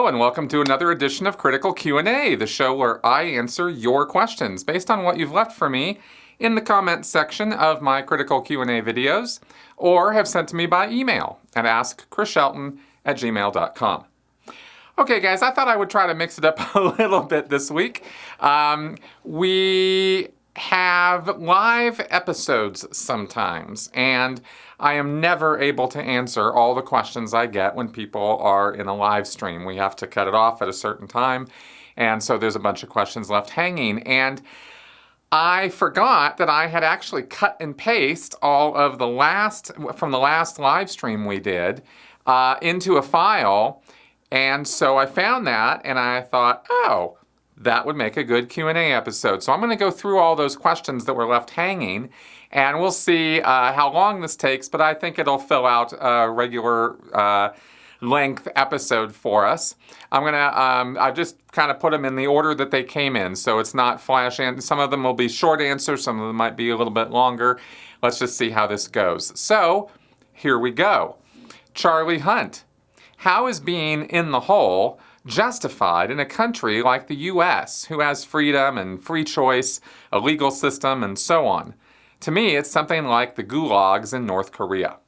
and welcome to another edition of Critical Q&A, the show where I answer your questions based on what you've left for me in the comments section of my Critical Q&A videos, or have sent to me by email at askchrisshelton@gmail.com. Okay, guys, I thought I would try to mix it up a little bit this week. We have live episodes sometimes, and I am never able to answer all the questions I get when people are in a live stream. We have to cut it off at a certain time, and so there's a bunch of questions left hanging. And I forgot that I had actually cut and paste all of the last live stream we did into a file, and so I found that, and I thought, oh, that would make a good Q&A episode. So I'm going to go through all those questions that were left hanging, and we'll see how long this takes, but I think it'll fill out a regular length episode for us. I've just kind of put them in the order that they came in, so it's not flash, and some of them will be short answers, some of them might be a little bit longer. Let's just see how this goes. So, here we go. Charlie Hunt. How is being in the hole justified in a country like the U.S., who has freedom and free choice, a legal system, and so on? To me, it's something like the gulags in North Korea.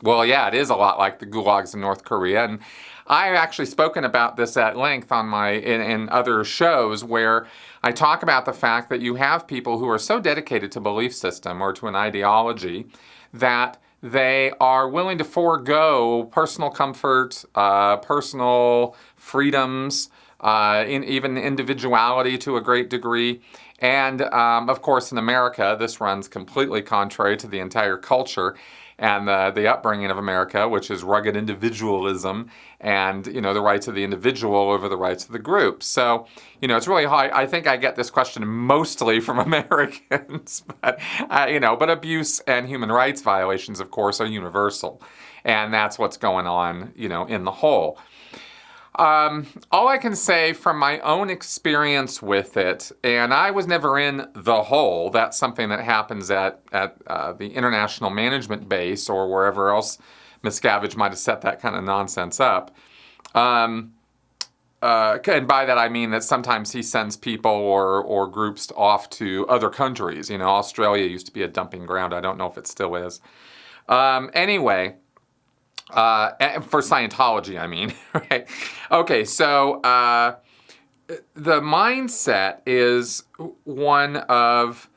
Well, yeah, it is a lot like the gulags in North Korea, and I've actually spoken about this at length on in other shows where I talk about the fact that you have people who are so dedicated to a belief system or to an ideology that they are willing to forego personal comfort, personal freedoms, even individuality to a great degree. And of course, in America, this runs completely contrary to the entire culture and the upbringing of America, which is rugged individualism and, the rights of the individual over the rights of the group. So, it's really hard. I think I get this question mostly from Americans, but abuse and human rights violations, of course, are universal. And that's what's going on, in the whole. All I can say from my own experience with it, and I was never in the hole, that's something that happens at the International Management Base or wherever else Miscavige might have set that kind of nonsense up. And by that I mean that sometimes he sends people or groups off to other countries. Australia used to be a dumping ground. I don't know if it still is. Anyway. For Scientology, I mean, right? Okay, so the mindset is one of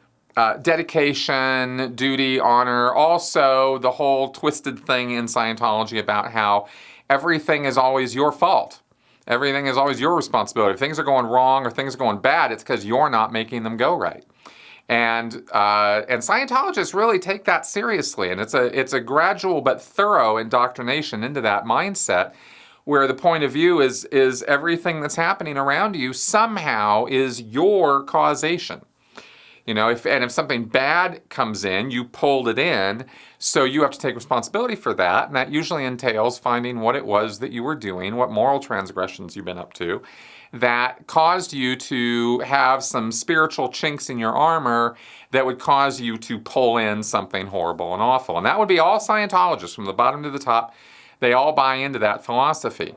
dedication, duty, honor, also the whole twisted thing in Scientology about how everything is always your fault. Everything is always your responsibility. If things are going wrong or things are going bad, it's because you're not making them go right. And Scientologists really take that seriously, and it's a gradual but thorough indoctrination into that mindset, where the point of view is everything that's happening around you somehow is your causation. If something bad comes in, you pulled it in, so you have to take responsibility for that, and that usually entails finding what it was that you were doing, what moral transgressions you've been up to, that caused you to have some spiritual chinks in your armor that would cause you to pull in something horrible and awful. And that would be all Scientologists from the bottom to the top. They all buy into that philosophy.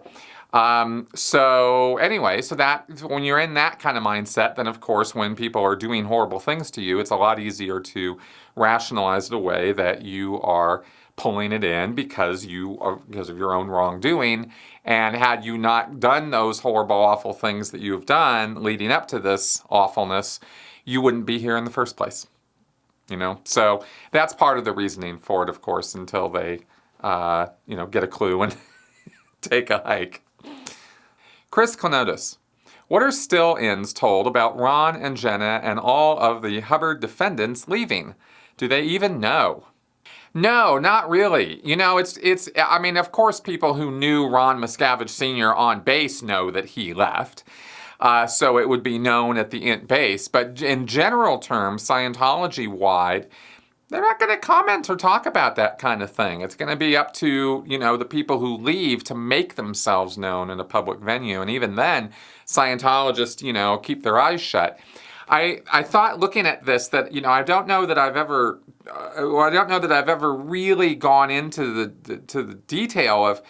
So that when you're in that kind of mindset, then of course when people are doing horrible things to you, it's a lot easier to rationalize it away that you are pulling it in because of your own wrongdoing. And had you not done those horrible, awful things that you've done leading up to this awfulness, you wouldn't be here in the first place. So that's part of the reasoning for it, of course, until they, get a clue and take a hike. Chris Clenotis. What are still-ins told about Ron and Jenna and all of the Hubbard defendants leaving? Do they even know? No, not really. Of course people who knew Ron Miscavige Sr. on base know that he left. So it would be known at the base. But in general terms, Scientology-wide, they're not going to comment or talk about that kind of thing. It's going to be up to, the people who leave to make themselves known in a public venue. And even then, Scientologists, keep their eyes shut. I thought looking at this that, I don't know that I've ever really gone into the detail of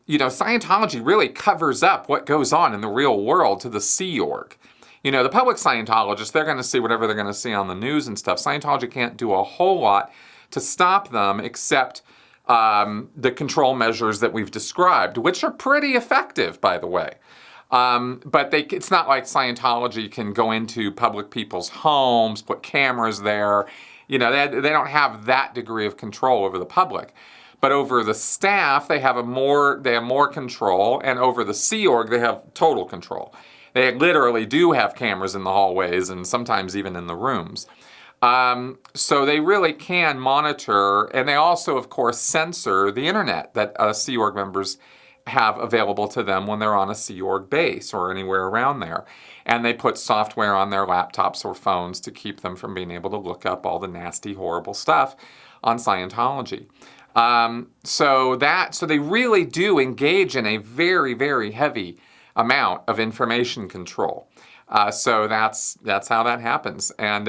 Scientology really covers up what goes on in the real world to the Sea Org. The public Scientologists, they're going to see whatever they're going to see on the news and stuff. Scientology can't do a whole lot to stop them except the control measures that we've described, which are pretty effective, by the way. But it's not like Scientology can go into public people's homes, put cameras there. They don't have that degree of control over the public. But over the staff, they have more control, and over the Sea Org, they have total control. They literally do have cameras in the hallways and sometimes even in the rooms. So they really can monitor, and they also, of course, censor the internet that Sea Org members have available to them when they're on a Sea Org base or anywhere around there. And they put software on their laptops or phones to keep them from being able to look up all the nasty, horrible stuff on Scientology. So they really do engage in a very, very heavy amount of information control. So that's how that happens. And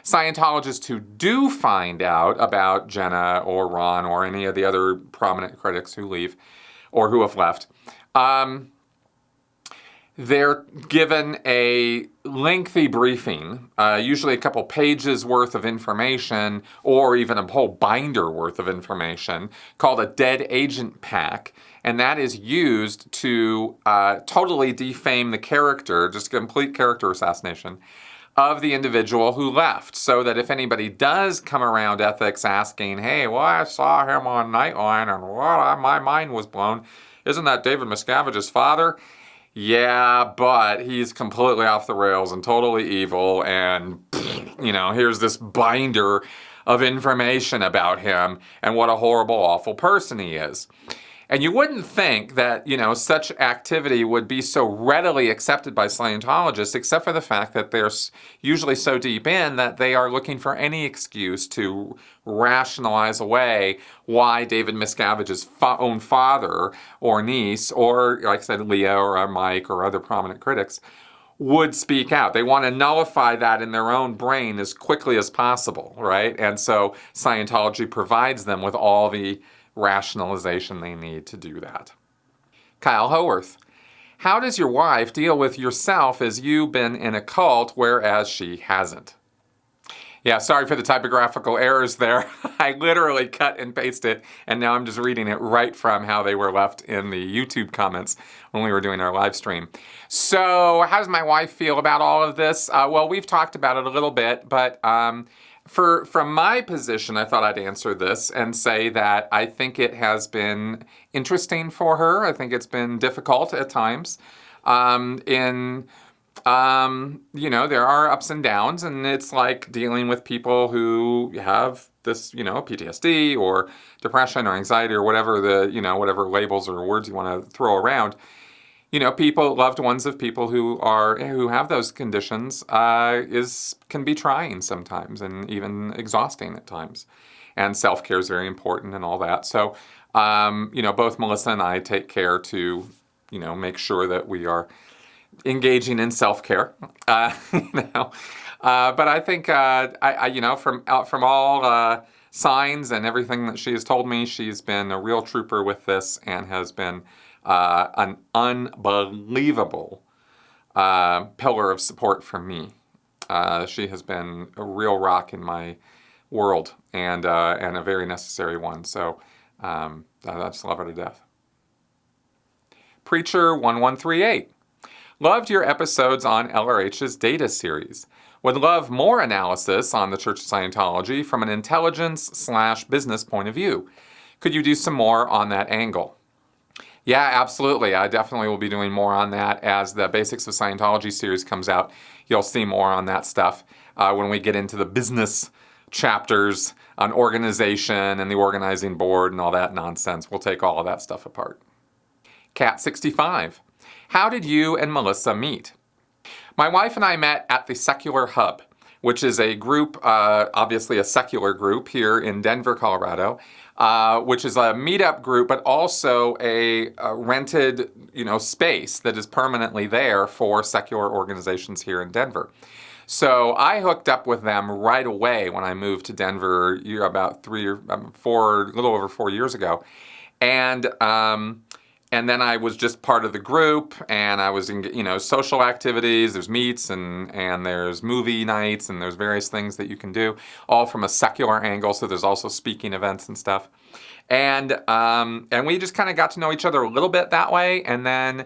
Scientologists who do find out about Jenna or Ron or any of the other prominent critics who leave or who have left, they're given a lengthy briefing, usually a couple pages worth of information or even a whole binder worth of information called a dead agent pack. And that is used to totally defame the character, just complete character assassination of the individual who left. So that if anybody does come around ethics asking, hey, well, I saw him on Nightline and my mind was blown. Isn't that David Miscavige's father? Yeah, but he's completely off the rails and totally evil. And, here's this binder of information about him and what a horrible, awful person he is. And you wouldn't think that, such activity would be so readily accepted by Scientologists, except for the fact that they're usually so deep in that they are looking for any excuse to rationalize away why David Miscavige's own father or niece, or, like I said, Leah or Mike or other prominent critics, would speak out. They want to nullify that in their own brain as quickly as possible, right? And so Scientology provides them with all the rationalization they need to do that. Kyle Howarth. How does your wife deal with yourself as you've been in a cult whereas she hasn't? Yeah, sorry for the typographical errors there. I literally cut and pasted, and now I'm just reading it right from how they were left in the YouTube comments when we were doing our live stream. So, how does my wife feel about all of this? Well, we've talked about it a little bit, but from my position, I thought I'd answer this and say that I think it has been interesting for her. I think it's been difficult at times. There are ups and downs, and it's like dealing with people who have this, PTSD or depression or anxiety or whatever whatever labels or words you want to throw around. Loved ones of people who have those conditions can be trying sometimes and even exhausting at times. And self-care is very important and all that. So, both Melissa and I take care to, make sure that we are engaging in self-care. But I think, from all signs and everything that she has told me, she's been a real trooper with this and has been an unbelievable pillar of support for me. She has been a real rock in my world and a very necessary one. So I just love her to death. Preacher 1138. Loved your episodes on LRH's data series. Would love more analysis on the Church of Scientology from an intelligence/business point of view. Could you do some more on that angle? Yeah, absolutely. I definitely will be doing more on that as the Basics of Scientology series comes out. You'll see more on that stuff when we get into the business chapters on organization and the organizing board and all that nonsense. We'll take all of that stuff apart. Cat 65. How did you and Melissa meet? My wife and I met at the Secular Hub, which is a group, obviously a secular group here in Denver, Colorado, which is a meetup group, but also a rented, space that is permanently there for secular organizations here in Denver. So I hooked up with them right away when I moved to Denver about a little over 4 years ago. And And then I was just part of the group, and I was in, social activities. There's meets and there's movie nights, and there's various things that you can do, all from a secular angle. So there's also speaking events and stuff. And we just kind of got to know each other a little bit that way. And then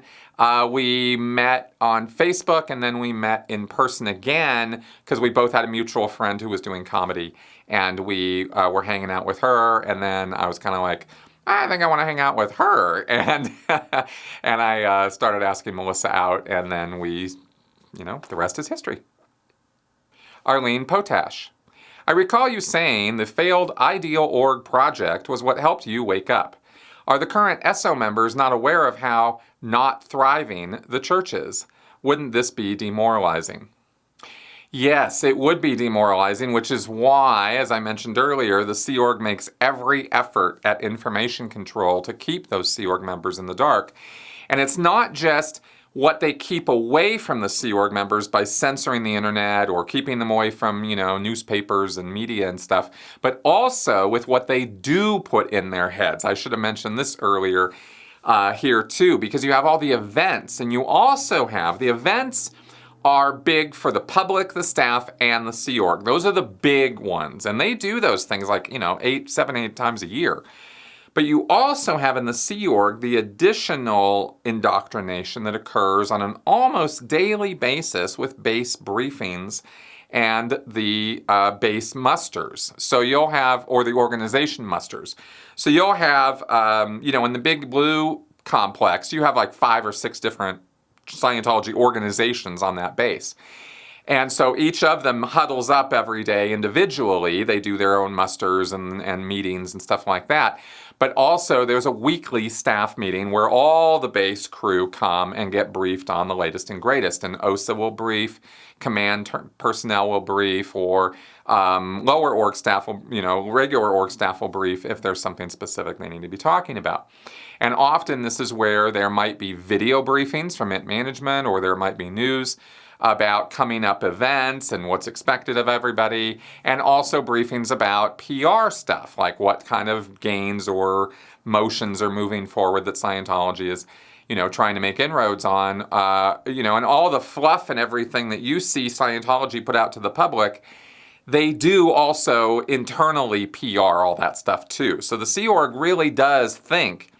we met on Facebook, and then we met in person again because we both had a mutual friend who was doing comedy, and we were hanging out with her. And then I was kind of like, I think I want to hang out with her. And and I started asking Melissa out, and then the rest is history. Arlene Potash. I recall you saying the failed Ideal Org project was what helped you wake up. Are the current SO members not aware of how not thriving the church is? Wouldn't this be demoralizing? Yes, it would be demoralizing, which is why, as I mentioned earlier, the Sea Org makes every effort at information control to keep those Sea Org members in the dark. And it's not just what they keep away from the Sea Org members by censoring the internet or keeping them away from, newspapers and media and stuff, but also with what they do put in their heads. I should have mentioned this earlier here too, because you have all the events, and you also have the events are big for the public, the staff, and the Sea Org. Those are the big ones, and they do those things like, 7, 8 times a year. But you also have in the Sea Org the additional indoctrination that occurs on an almost daily basis with base briefings and the base musters. So you'll have, or the organization musters. So you'll have, in the Big Blue complex, you have like 5 or 6 different Scientology organizations on that base. And so each of them huddles up every day individually. They do their own musters and meetings and stuff like that. But also there's a weekly staff meeting where all the base crew come and get briefed on the latest and greatest. And OSA will brief, command personnel will brief, or lower org staff will, regular org staff will brief if there's something specific they need to be talking about. And often this is where there might be video briefings from management, or there might be news about coming up events and what's expected of everybody, and also briefings about PR stuff, like what kind of gains or motions are moving forward that Scientology is, trying to make inroads on, and all the fluff and everything that you see Scientology put out to the public, they do also internally PR all that stuff too. So the Sea Org really does think,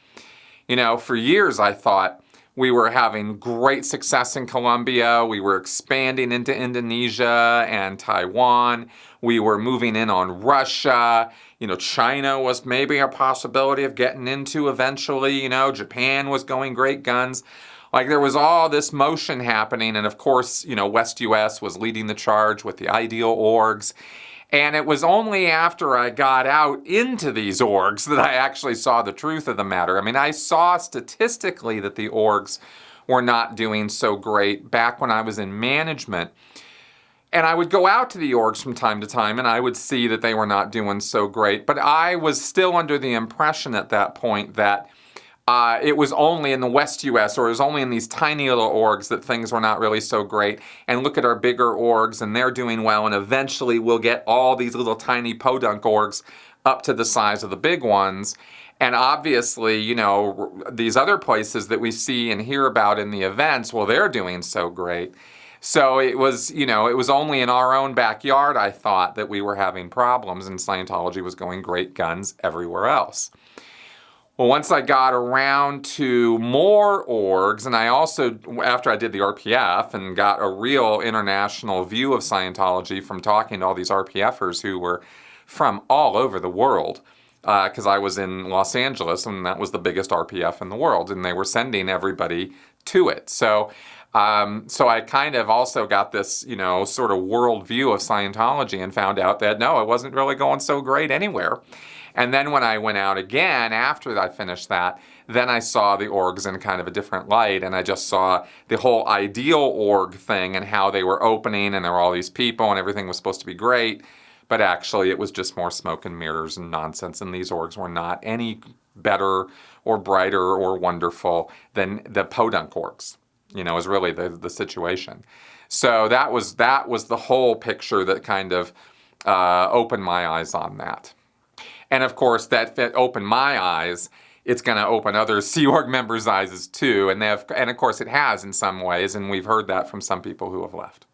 for years I thought we were having great success in Colombia. We were expanding into Indonesia and Taiwan. We were moving in on Russia. China was maybe a possibility of getting into eventually. Japan was going great guns. Like there was all this motion happening. And of course, West US was leading the charge with the ideal orgs. And it was only after I got out into these orgs that I actually saw the truth of the matter. I mean, I saw statistically that the orgs were not doing so great back when I was in management. And I would go out to the orgs from time to time, and I would see that they were not doing so great. But I was still under the impression at that point that it was only in the West US, or it was only in these tiny little orgs that things were not really so great. And look at our bigger orgs, and they're doing well, and eventually we'll get all these little tiny podunk orgs up to the size of the big ones. And obviously, these other places that we see and hear about in the events, well, they're doing so great. So it was, it was only in our own backyard, I thought, that we were having problems, and Scientology was going great guns everywhere else. Well, once I got around to more orgs, and I also, after I did the RPF and got a real international view of Scientology from talking to all these RPFers who were from all over the world, because I was in Los Angeles, and that was the biggest RPF in the world, and they were sending everybody to it. So I kind of also got this, sort of world view of Scientology, and found out that, no, it wasn't really going so great anywhere. And then when I went out again, after I finished that, then I saw the orgs in kind of a different light, and I just saw the whole ideal org thing and how they were opening, and there were all these people, and everything was supposed to be great, but actually it was just more smoke and mirrors and nonsense, and these orgs were not any better or brighter or wonderful than the podunk orgs, is really the situation. So that was the whole picture that kind of opened my eyes on that. And of course, that opened my eyes it's going to open other Sea Org members' eyes too. And of course it has in some ways, and we've heard that from some people who have left.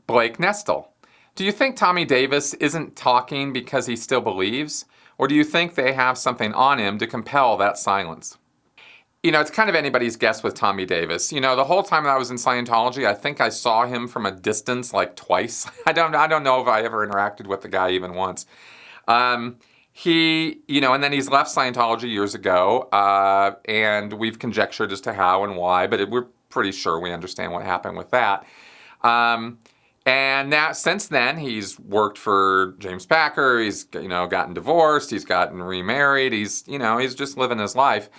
Blake Nestle. Do you think Tommy Davis isn't talking because he still believes? Or do you think they have something on him to compel that silence? It's kind of anybody's guess with Tommy Davis. The whole time that I was in Scientology, I think I saw him from a distance like twice. I don't know if I ever interacted with the guy even once. And then he's left Scientology years ago, and we've conjectured as to how and why, but we're pretty sure we understand what happened with that. And now, since then, he's worked for James Packer. He's, gotten divorced. He's gotten remarried. He's just living his life.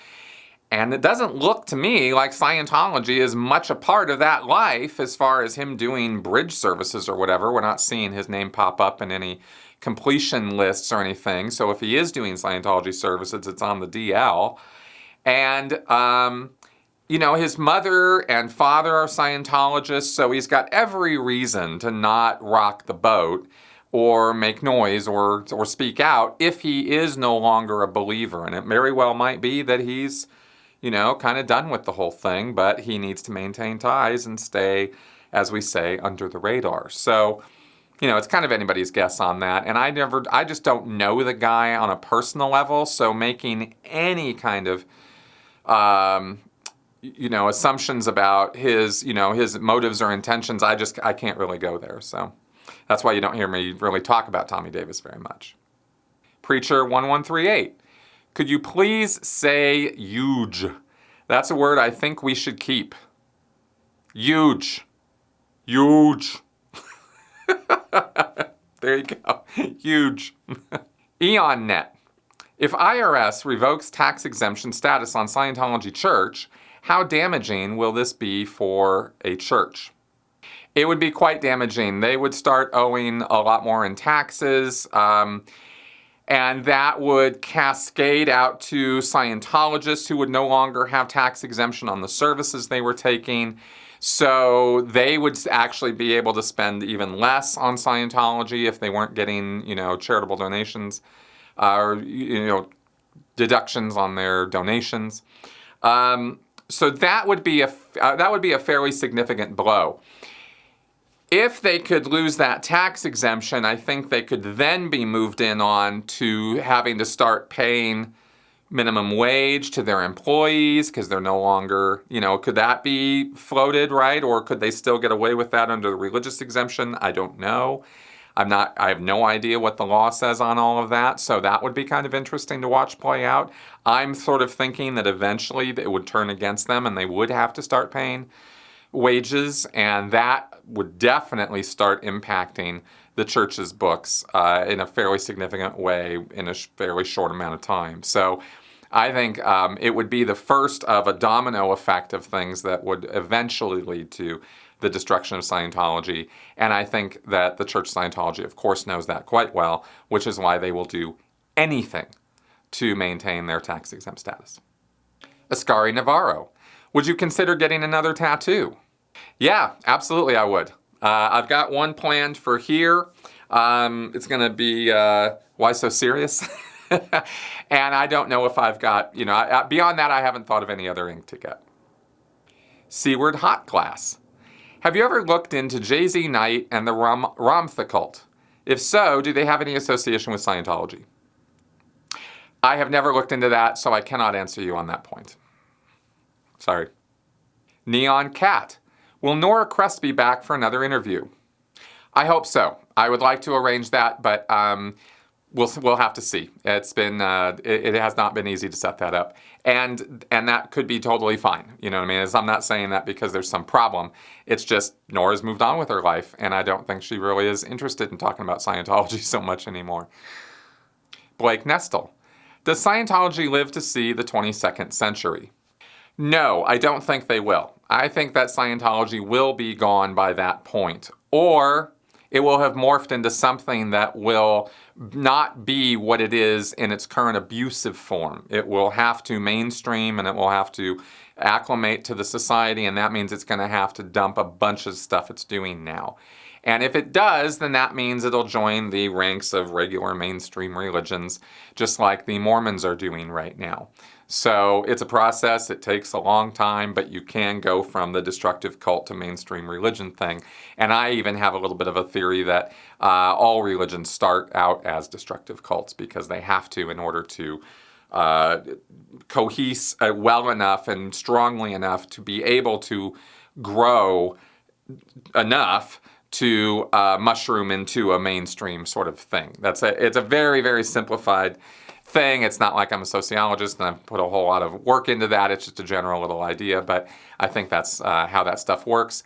And it doesn't look to me like Scientology is much a part of that life as far as him doing bridge services or whatever. We're not seeing his name pop up in any completion lists or anything. So if he is doing Scientology services, it's on the DL. And, his mother and father are Scientologists, so he's got every reason to not rock the boat or make noise or speak out if he is no longer a believer. And it very well might be that he's kind of done with the whole thing, but he needs to maintain ties and stay, as we say, under the radar. So, it's kind of anybody's guess on that. And I just don't know the guy on a personal level, so making any kind of, assumptions about his motives or intentions, I can't really go there. So that's why you don't hear me really talk about Tommy Davis very much. Preacher 1138. Could you please say huge? That's a word I think we should keep. Huge. Huge. There you go. Huge. EonNet. If IRS revokes tax exemption status on Scientology Church, how damaging will this be for a church? It would be quite damaging. They would start owing a lot more in taxes. And that would cascade out to Scientologists who would no longer have tax exemption on the services they were taking. So they would actually be able to spend even less on Scientology if they weren't getting, charitable donations or, deductions on their donations. So that would be a fairly significant blow. If they could lose that tax exemption, I think they could then be moved in on to having to start paying minimum wage to their employees because they're no longer, could that be floated, right? Or could they still get away with that under the religious exemption? I don't know. I have no idea what the law says on all of that, so that would be kind of interesting to watch play out. I'm sort of thinking that eventually it would turn against them and they would have to start paying wages, and that would definitely start impacting the church's books in a fairly significant way in a fairly short amount of time. So I think it would be the first of a domino effect of things that would eventually lead to the destruction of Scientology. And I think that the Church of Scientology, of course, knows that quite well, which is why they will do anything to maintain their tax-exempt status. Ascari Navarro. Would you consider getting another tattoo? Yeah, absolutely I would. I've got one planned for here. It's going to be Why So Serious? And I don't know if I've got, beyond that, I haven't thought of any other ink to get. Seaward Hot Glass. Have you ever looked into Jay-Z Knight and the Ramtha cult? If so, do they have any association with Scientology? I have never looked into that, so I cannot answer you on that point. Sorry. Neon Cat. Will Nora Crest be back for another interview? I hope so. I would like to arrange that, but we'll have to see. It's been it has not been easy to set that up, and that could be totally fine. You know what I mean? I'm not saying that because there's some problem. It's just Nora's moved on with her life, and I don't think she really is interested in talking about Scientology so much anymore. Blake Nestle. Does Scientology live to see the 22nd century? No, I don't think they will. I think that Scientology will be gone by that point. Or it will have morphed into something that will not be what it is in its current abusive form. It will have to mainstream and it will have to acclimate to the society, and that means it's going to have to dump a bunch of stuff it's doing now. And if it does, then that means it'll join the ranks of regular mainstream religions, just like the Mormons are doing right now. So it's a process. It takes a long time, but you can go from the destructive cult to mainstream religion thing. And I even have a little bit of a theory that all religions start out as destructive cults because they have to in order to cohese well enough and strongly enough to be able to grow enough to mushroom into a mainstream sort of thing. It's a very, very simplified thing. It's not like I'm a sociologist and I've put a whole lot of work into that. It's just a general little idea, but I think that's how that stuff works.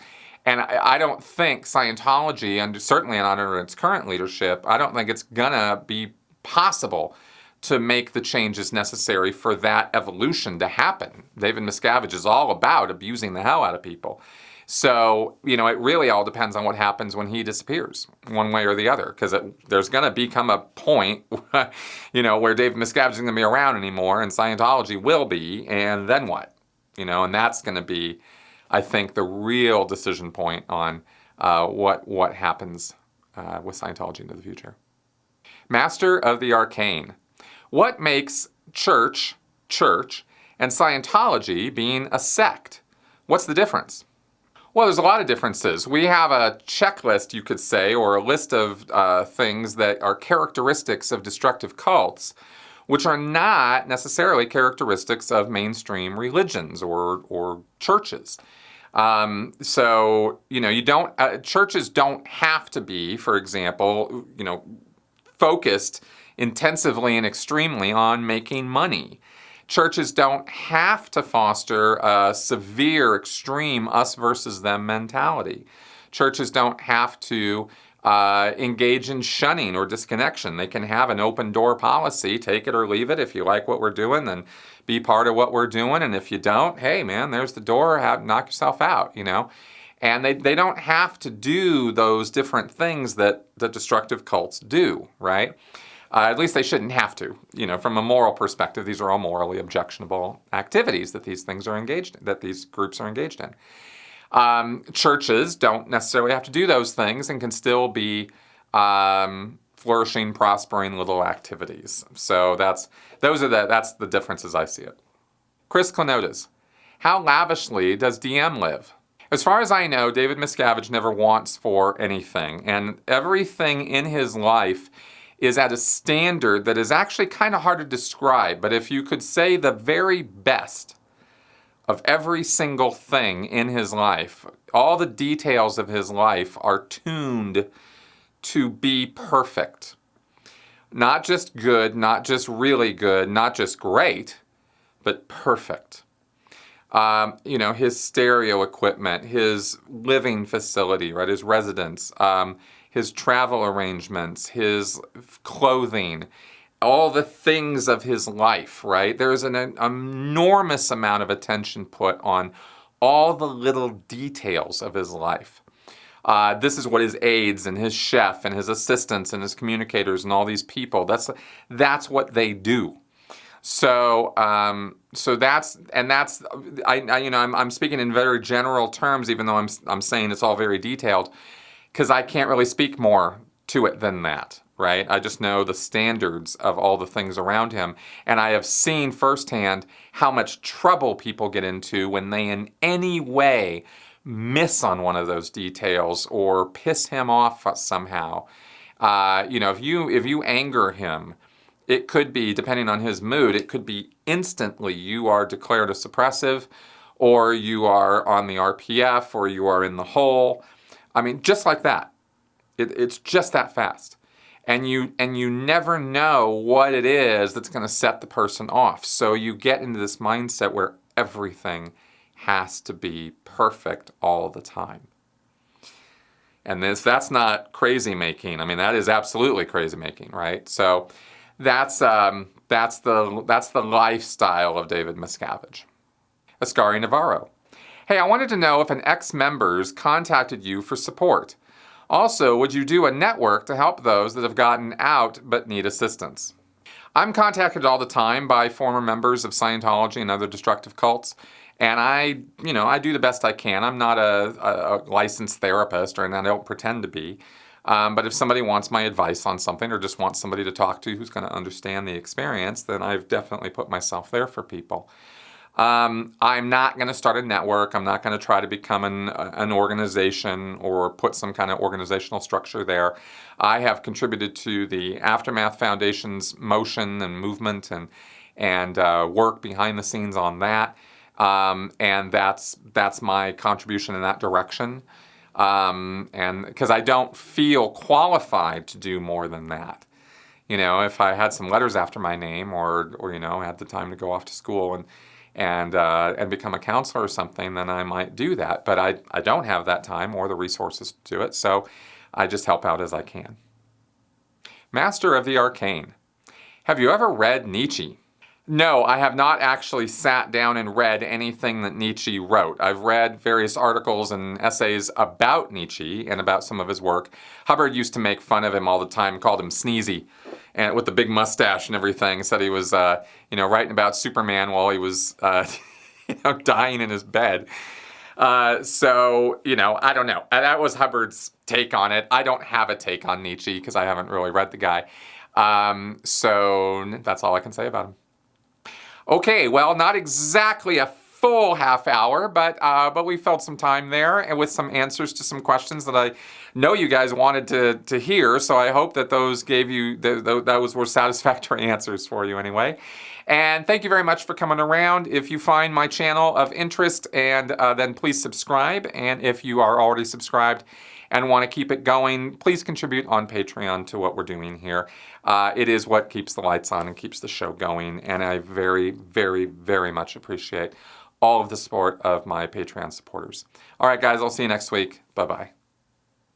And I don't think Scientology, and certainly under its current leadership, I don't think it's gonna be possible to make the changes necessary for that evolution to happen. David Miscavige is all about abusing the hell out of people. So, it really all depends on what happens when he disappears, one way or the other, because there's going to become a point, where David Miscavige isn't going to be around anymore, and Scientology will be, and then what? And that's going to be, I think, the real decision point on what happens with Scientology into the future. Master of the Arcane. What makes church, and Scientology being a sect? What's the difference? Well, there's a lot of differences. We have a checklist, you could say, or a list of things that are characteristics of destructive cults, which are not necessarily characteristics of mainstream religions or churches. Churches don't have to be, for example, focused intensively and extremely on making money. Churches don't have to foster a severe, extreme us versus them mentality. Churches don't have to engage in shunning or disconnection. They can have an open door policy, take it or leave it. If you like what we're doing, then be part of what we're doing. And if you don't, hey man, there's the door, knock yourself out, And they don't have to do those different things that the destructive cults do, right? At least they shouldn't have to. From a moral perspective, these are all morally objectionable activities that these groups are engaged in. Churches don't necessarily have to do those things and can still be flourishing, prospering little activities. So that's the differences I see it. Chris Klenotis. How lavishly does DM live? As far as I know, David Miscavige never wants for anything, and everything in his life is at a standard that is actually kind of hard to describe. But if you could say the very best of every single thing in his life, all the details of his life are tuned to be perfect. Not just good, not just really good, not just great, but perfect. His stereo equipment, his living facility, right, his residence, his travel arrangements, his clothing, all the things of his life, right? There's an enormous amount of attention put on all the little details of his life. This is what his aides and his chef and his assistants and his communicators and all these people, that's what they do. So I'm speaking in very general terms, even though I'm saying it's all very detailed, because I can't really speak more to it than that, right? I just know the standards of all the things around him, and I have seen firsthand how much trouble people get into when they in any way miss on one of those details or piss him off somehow. If you anger him, it could be, depending on his mood, it could be instantly you are declared a suppressive, or you are on the RPF, or you are in the hole. I mean, just like that. It's just that fast. And you never know what it is that's going to set the person off. So you get into this mindset where everything has to be perfect all the time. And that's not crazy making. I mean, that is absolutely crazy making, right? So that's the lifestyle of David Miscavige. Ascari Navarro. Hey, I wanted to know if an ex-members contacted you for support. Also, would you do a network to help those that have gotten out but need assistance? I'm contacted all the time by former members of Scientology and other destructive cults, and I do the best I can. I'm not a licensed therapist, and I don't pretend to be. But if somebody wants my advice on something or just wants somebody to talk to who's going to understand the experience, then I've definitely put myself there for people. I'm not going to start a network. I'm not going to try to become an organization or put some kind of organizational structure there. I have contributed to the Aftermath Foundation's motion and movement and work behind the scenes on that. And that's my contribution in that direction. And because I don't feel qualified to do more than that. If I had some letters after my name or had the time to go off to school and become a counselor or something, then I might do that. But I don't have that time or the resources to do it, so I just help out as I can. Master of the Arcane. Have you ever read Nietzsche? No, I have not actually sat down and read anything that Nietzsche wrote. I've read various articles and essays about Nietzsche and about some of his work. Hubbard used to make fun of him all the time, called him Sneezy, and with the big mustache and everything. Said he was, writing about Superman while he was, dying in his bed. I don't know. That was Hubbard's take on it. I don't have a take on Nietzsche because I haven't really read the guy. So that's all I can say about him. Okay, well, not exactly a full half hour, but we filled some time there and with some answers to some questions that I know you guys wanted to hear. So I hope that those gave you those were satisfactory answers for you anyway. And thank you very much for coming around. If you find my channel of interest, and then please subscribe. And if you are already subscribed and want to keep it going, please contribute on Patreon to what we're doing here. It is what keeps the lights on and keeps the show going, and I very, very, very much appreciate all of the support of my Patreon supporters. All right, guys, I'll see you next week. Bye-bye.